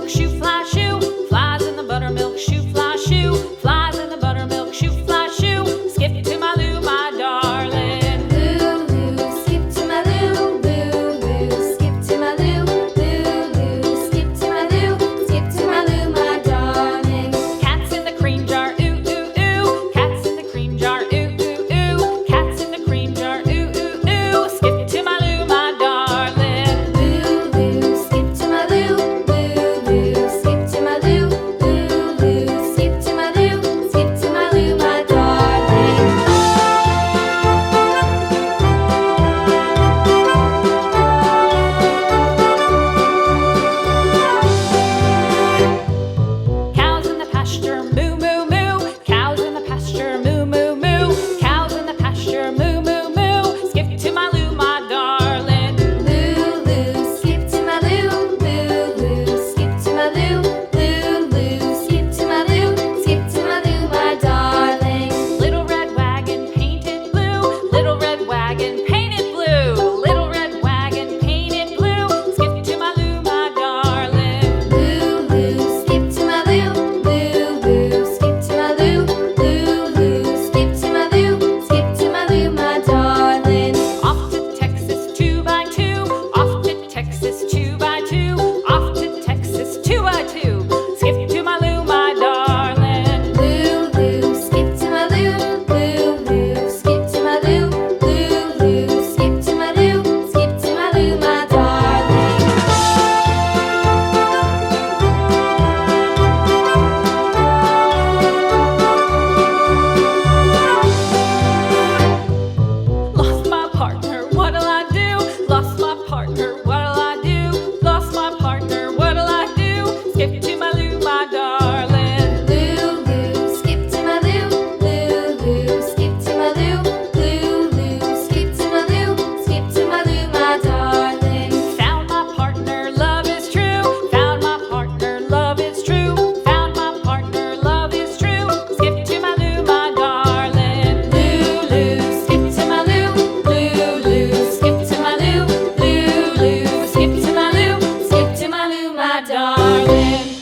buttermilk shoe, fly shoe. Flies in the buttermilk shoe, fly shoe. Flies in the buttermilk shoe, fly shoe. Skip to my Lou, my darling. Lou, skip to my Lou, Lou, skip to my Lou, Lou, skip to my Lou, skip to my Lou, my darling. Cats in the cream jar, ooh, ooh, ooh. Cats in the cream jar, ooh, ooh, ooh. Cats in the cream jar, ooh, ooh, ooh. Skip to my Lou, my darling. Lou, skip to my Lou, Lou, skip to my Lou, Lou, skip to my Lou, skip to my Lou, my darling. Cows in the pasture, moo, moo, moo. Cows in the pasture, moo, moo, moo. Cows in the pasture, moo, moo, moo. Skip to my Lou, my darling. Lou, skip to my Lou, Lou, skip to my Lou, Lou, skip to my Lou, skip to my Lou, my darling. Little red wagon painted blue. Little red wagon painted blue. Little red wagon painted blue. Skip to my Lou, my darling. Lou, skip to my Lou, Lou, skip to my Lou, Lou, skip to my Lou, skip to my Lou, my darling. Off to Texas 2x2. Off to Texas 2x2. Off to Texas 2x2. Skip to my Lou, my darling. Lou, skip to my Lou, Lou, skip to my Lou, Lou, skip to my Lou, skip to my Lou, my darling. Lost my partner, what'll I do? Lost my partner, what'll I do? Lost my partner, what'll I do? Skip to my Lou, my darling. Lou, skip to my Lou, Lou, skip to my Lou, Lou, skip to my Lou, skip to my Lou, my darling. Found my partner, love is true. Found my partner, love is true. Found my partner, love is true. Skip to my Lou, my darling. Lou, skip to my Lou, Lou, skip to my Lou, Lou, skip to my Lou, skip to my Lou, my darling.